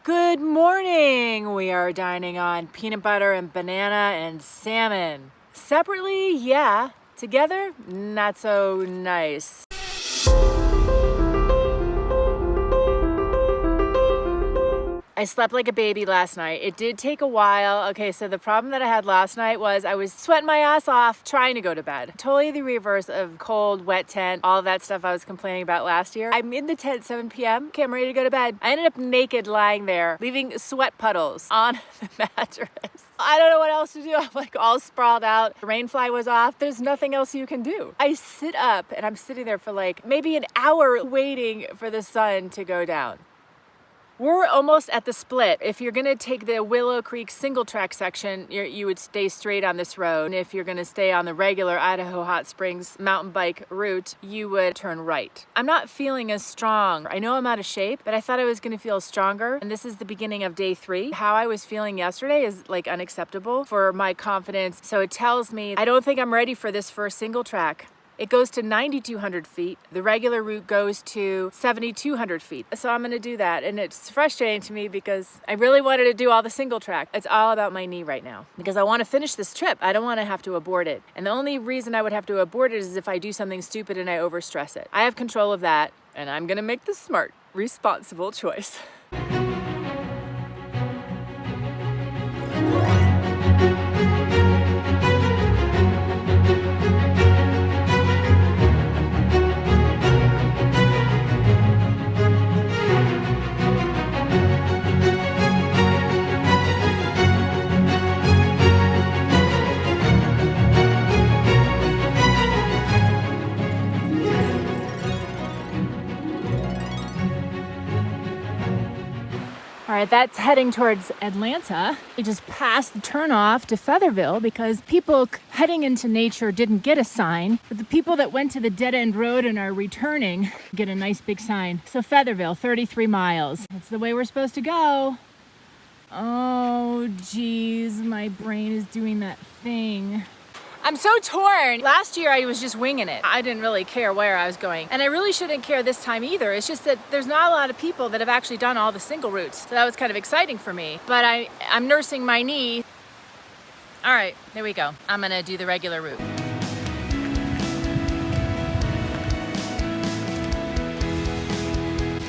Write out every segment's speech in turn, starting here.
Good morning! We are dining on peanut butter and banana and salmon. Separately, yeah. Together, not so nice. I slept like a baby last night. It did take a while. Okay, so the problem that I had last night was I was sweating my ass off trying to go to bed. Totally the reverse of cold, wet tent, all of that stuff I was complaining about last year. I'm in the tent at 7 p.m. Okay, I'm ready to go to bed. I ended up naked lying there, leaving sweat puddles on the mattress. I don't know what else to do. I'm like all sprawled out. The rain fly was off. There's nothing else you can do. I sit up and I'm sitting there for like maybe an hour waiting for the sun to go down. We're almost at the split. If you're gonna take the Willow Creek single track section, you would stay straight on this road. And if you're gonna stay on the regular Idaho Hot Springs mountain bike route, you would turn right. I'm not feeling as strong. I know I'm out of shape, but I thought I was gonna feel stronger. And this is the beginning of day 3. How I was feeling yesterday is like unacceptable for my confidence. So it tells me I don't think I'm ready for this first single track. It goes to 9,200 feet. The regular route goes to 7,200 feet. So I'm gonna do that. And it's frustrating to me because I really wanted to do all the single track. It's all about my knee right now because I wanna finish this trip. I don't wanna have to abort it. And the only reason I would have to abort it is if I do something stupid and I overstress it. I have control of that and I'm gonna make the smart, responsible choice. All right, that's heading towards Atlanta. We just passed the turnoff to Featherville because people heading into nature didn't get a sign, but the people that went to the dead end road and are returning get a nice big sign. So Featherville, 33 miles. That's the way we're supposed to go. Oh, geez, my brain is doing that thing. I'm so torn. Last year I was just winging it. I didn't really care where I was going. And I really shouldn't care this time either. It's just that there's not a lot of people that have actually done all the single routes. So that was kind of exciting for me. But I'm nursing my knee. All right, there we go. I'm gonna do the regular route.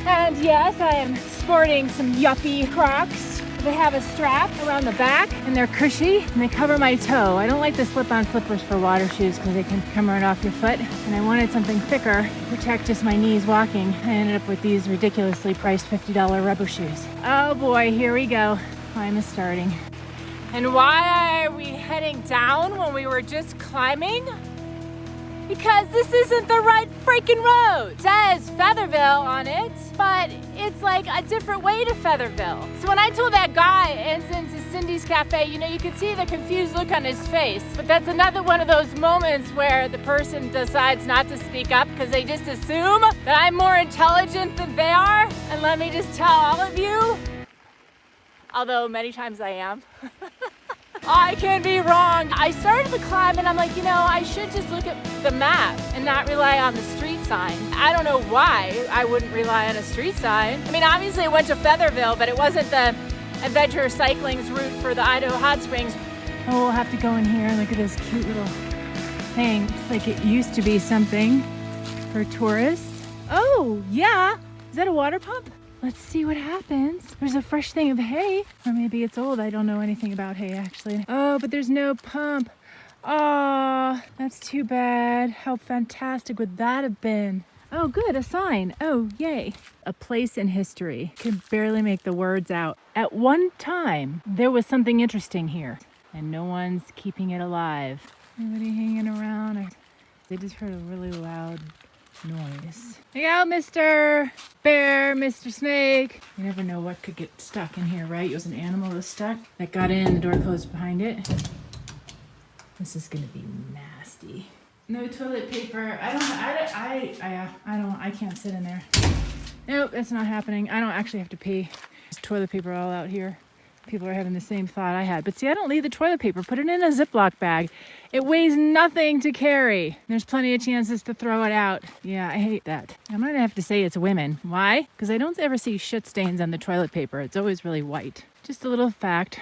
And yes, I am sporting some yuppie Crocs. They have a strap around the back and they're cushy and they cover my toe. I don't like the slip-on slippers for water shoes because they can come right off your foot. And I wanted something thicker to protect just my knees walking. I ended up with these ridiculously priced $50 rubber shoes. Oh boy, here we go. Climb is starting. And why are we heading down when we were just climbing? Because this isn't the right freaking road. It says Featherville on it, but it's like a different way to Featherville. So when I told that guy ends into Cindy's Cafe, you know, you could see the confused look on his face. But that's another one of those moments where the person decides not to speak up because they just assume that I'm more intelligent than they are. And let me just tell all of you, although many times I am, I can be wrong. I started the climb and I'm like, you know, I should just look at the map and not rely on the street sign. I don't know why I wouldn't rely on a street sign. I mean, obviously it went to Featherville, but it wasn't the adventure cycling's route for the Idaho Hot Springs. Oh, we'll have to go in here and look at this cute little thing. It's like it used to be something for tourists. Oh, yeah. Is that a water pump? Let's see what happens. There's a fresh thing of hay, or maybe it's old. I don't know anything about hay, actually. Oh, but there's no pump. Oh, that's too bad. How fantastic would that have been? Oh, good, a sign. Oh, yay. A place in history. Could barely make the words out. At one time, there was something interesting here, and no one's keeping it alive. Anybody hanging around? They just heard a really loud noise. Hey out, Mr. Bear, Mr. Snake. You never know what could get stuck in here, right? It was an animal that was stuck that got in, the door closed behind it. This is gonna be nasty. No toilet paper. I can't sit in there. Nope, that's not happening. I don't actually have to pee. There's toilet paper all out here. People are having the same thought I had. But see, I don't leave the toilet paper. Put it in a Ziploc bag. It weighs nothing to carry. There's plenty of chances to throw it out. Yeah, I hate that. I'm gonna have to say it's women. Why? Because I don't ever see shit stains on the toilet paper. It's always really white. Just a little fact.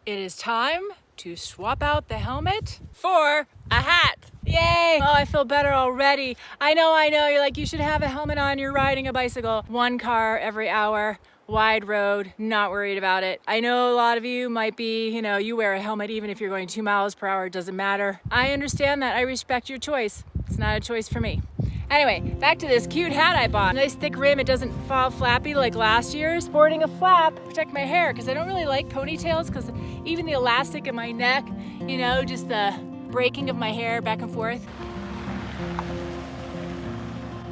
It is time to swap out the helmet for a hat. Yay! Oh, I feel better already. I know. You're like, you should have a helmet on. You're riding a bicycle. 1 car every hour. Wide road, not worried about it. I know a lot of you might be, you wear a helmet even if you're going 2 miles per hour, it doesn't matter. I understand that. I respect your choice. It's not a choice for me. Anyway, back to this cute hat I bought. Nice thick rim, it doesn't fall flappy like last year's. Sporting a flap, protect my hair, because I don't really like ponytails, because even the elastic in my neck, just the breaking of my hair back and forth.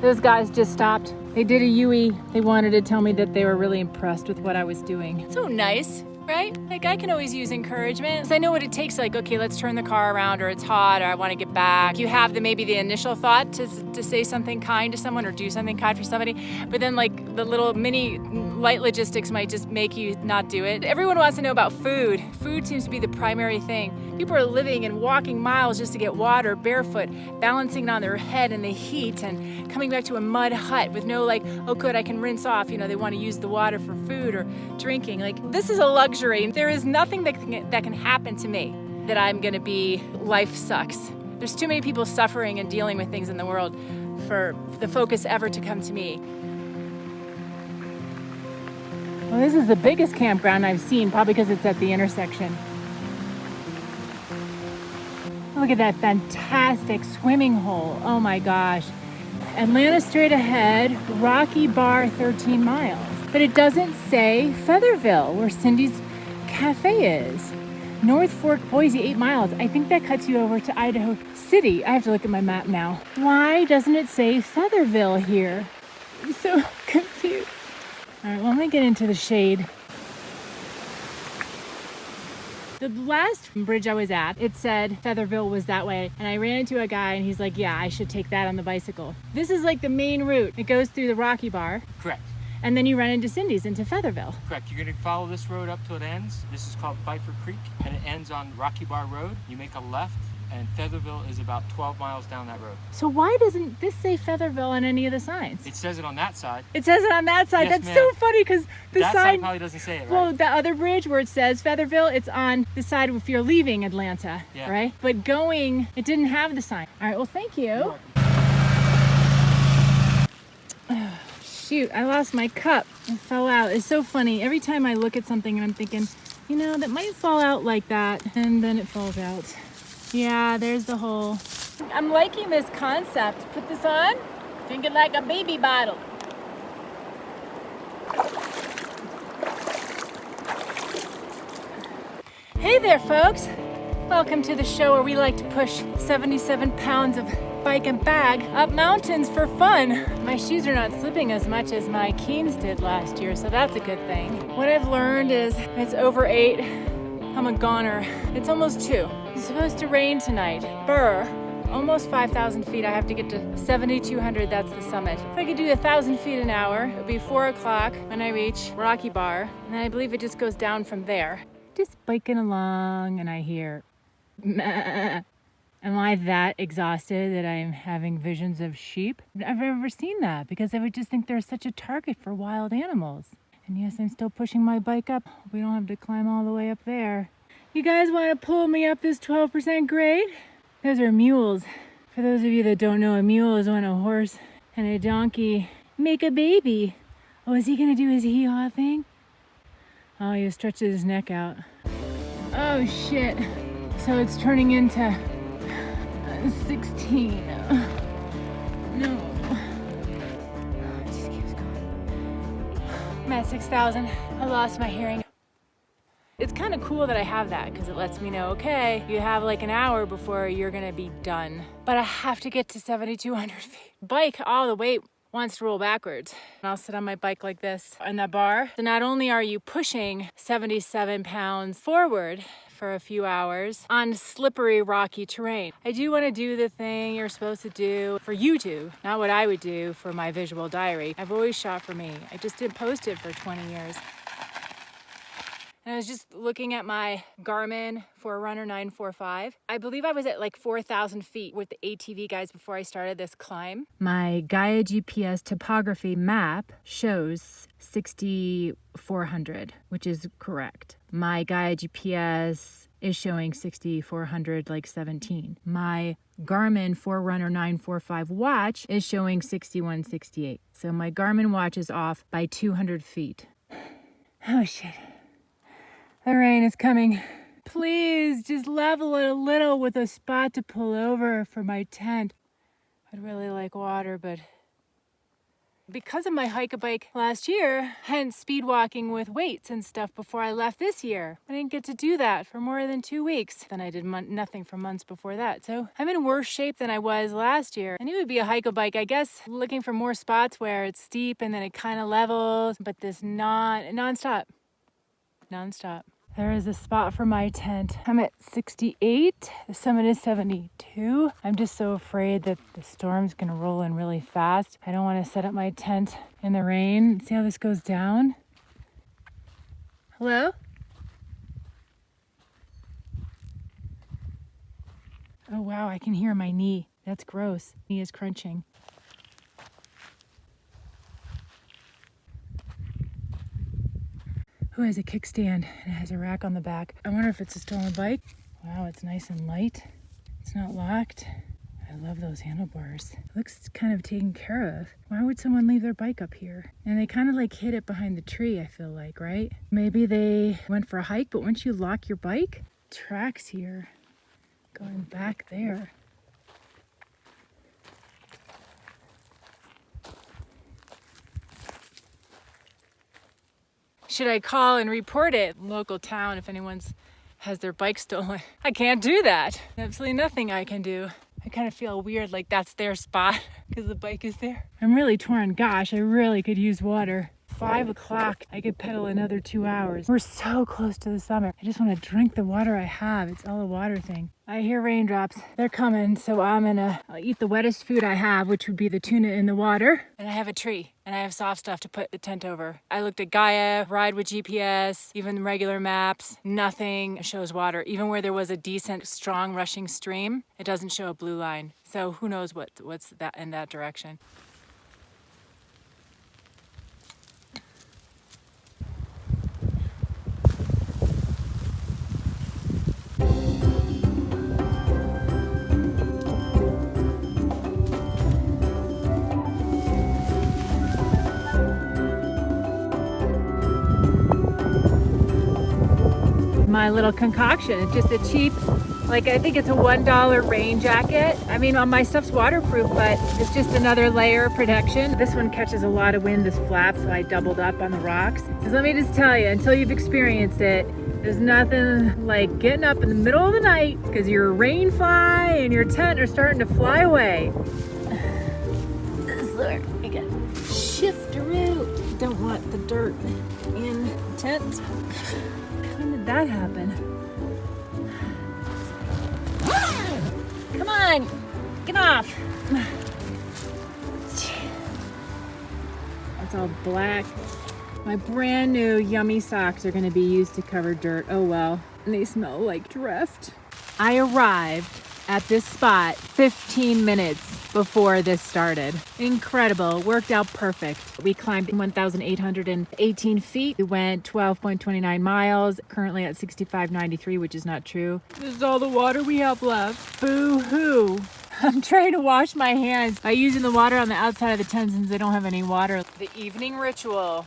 Those guys just stopped. They did a UE. They wanted to tell me that they were really impressed with what I was doing. So nice, right? Like, I can always use encouragement. Because I know what it takes, like, okay, let's turn the car around, or it's hot, or I want to get back. You have maybe the initial thought to say something kind to someone or do something kind for somebody, but then like the little mini light logistics might just make you not do it. Everyone wants to know about food. Food seems to be the primary thing. People are living and walking miles just to get water, barefoot, balancing it on their head in the heat, and coming back to a mud hut with no like, oh good, I can rinse off. They want to use the water for food or drinking. Like, this is a luxury. There is nothing that can happen to me that I'm gonna be, life sucks. There's too many people suffering and dealing with things in the world for the focus ever to come to me. Well, this is the biggest campground I've seen, probably because it's at the intersection. Look at that fantastic swimming hole. Oh my gosh. Atlanta straight ahead, Rocky Bar 13 miles. But it doesn't say Featherville, where Cindy's Cafe is. North Fork, Boise, 8 miles. I think that cuts you over to Idaho City. I have to look at my map now. Why doesn't it say Featherville here? I'm so confused. All right, well, I'm gonna get into the shade. The last bridge I was at, it said Featherville was that way, and I ran into a guy and he's like, yeah, I should take that on the bicycle. This is like the main route. It goes through the Rocky Bar. Correct. And then you run into Cindy's, into Featherville. Correct. You're going to follow this road up till it ends. This is called Pfeiffer Creek, and it ends on Rocky Bar Road. You make a left, and Featherville is about 12 miles down that road. So why doesn't this say Featherville on any of the signs? It says it on that side. It says it on that side. Yes, That's so funny, because the that sign side probably doesn't say it, right? Well, the other bridge where it says Featherville, it's on the side if you're leaving Atlanta, yeah. Right? But going, it didn't have the sign. All right, well, thank you. Shoot, I lost my cup. It fell out. It's so funny. Every time I look at something and I'm thinking, that might fall out like that, and then it falls out. Yeah, there's the hole. I'm liking this concept. Put this on, drink it like a baby bottle. Hey there, folks. Welcome to the show where we like to push 77 pounds of bike and bag up mountains for fun. My shoes are not slipping as much as my Keens did last year, so that's a good thing. What I've learned is it's over 8. I'm a goner. It's almost 2. It's supposed to rain tonight. Brr. Almost 5,000 feet. I have to get to 7,200. That's the summit. If I could do 1,000 feet an hour, it would be 4 o'clock when I reach Rocky Bar. And then I believe it just goes down from there. Just biking along, and I hear, meh. Am I that exhausted that I'm having visions of sheep? I've never seen that, because I would just think they're such a target for wild animals. And yes, I'm still pushing my bike up. We don't have to climb all the way up there. You guys want to pull me up this 12% grade? Those are mules. For those of you that don't know, a mule is when a horse and a donkey make a baby. Oh, is he gonna do his hee-haw thing? Oh, he stretches his neck out. Oh shit. So it's turning into 16. No. It just keeps going. I'm at 6,000. I lost my hearing. It's kind of cool that I have that, because it lets me know, okay, you have like an hour before you're gonna be done. But I have to get to 7,200 feet. Bike, all the weight wants to roll backwards. And I'll sit on my bike like this on that bar. So not only are you pushing 77 pounds forward for a few hours on slippery, rocky terrain. I do want to do the thing you're supposed to do for YouTube, not what I would do for my visual diary. I've always shot for me. I just didn't post it for 20 years. And I was just looking at my Garmin Forerunner 945. I believe I was at like 4,000 feet with the ATV guys before I started this climb. My Gaia GPS topography map shows 6,400, which is correct. My Gaia GPS is showing 6,400, like 17. My Garmin Forerunner 945 watch is showing 6168. So my Garmin watch is off by 200 feet. Oh shit. The rain is coming. Please just level it a little with a spot to pull over for my tent. I'd really like water, but because of my hike-a-bike last year, hence speed walking with weights and stuff before I left this year, I didn't get to do that for more than 2 weeks. Then I did nothing for months before that. So I'm in worse shape than I was last year. I knew it would be a hike-a-bike, I guess, looking for more spots where it's steep and then it kind of levels, but this non-stop. There is a spot for my tent. I'm at 68. The summit is 72. I'm just so afraid that the storm's gonna roll in really fast. I don't want to set up my tent in the rain. See how this goes down? Hello? Oh wow, I can hear my knee. That's gross. Knee is crunching. Who has a kickstand and it has a rack on the back? I wonder if it's a stolen bike. Wow, it's nice and light. It's not locked. I love those handlebars. It looks kind of taken care of. Why would someone leave their bike up here? And they kind of like hid it behind the tree, I feel like, right? Maybe they went for a hike, but once you lock your bike, tracks here going back there. Should I call and report it? Local town if anyone's has their bike stolen. I can't do that. Absolutely nothing I can do. I kind of feel weird like that's their spot because the bike is there. I'm really torn. Gosh, I really could use water. 5 o'clock, I could pedal another 2 hours. We're so close to the summit. I just want to drink the water I have. It's all a water thing. I hear raindrops. They're coming, so I'll eat the wettest food I have, which would be the tuna in the water. And I have a tree, and I have soft stuff to put the tent over. I looked at Gaia, Ride with GPS, even regular maps. Nothing shows water. Even where there was a decent, strong rushing stream, it doesn't show a blue line. So who knows what's that in that direction. My little concoction. It's just a cheap, like I think it's a $1 rain jacket. I mean, my stuff's waterproof, but it's just another layer of protection. This one catches a lot of wind, this flap, so I doubled up on the rocks. Because let me just tell you, until you've experienced it, there's nothing like getting up in the middle of the night because your rain fly and your tent are starting to fly away. There, I got shift-a-roo. Don't want the dirt in the tent. When did that happen? Come on, get off. It's all black. My brand new yummy socks are gonna be used to cover dirt. Oh well, and they smell like drift. I arrived at this spot 15 minutes before this started. Incredible, worked out perfect. We climbed 1,818 feet. We went 12.29 miles, currently at 65.93, which is not true. This is all the water we have left. Boo-hoo. I'm trying to wash my hands by using the water on the outside of the tent since I don't have any water. The evening ritual.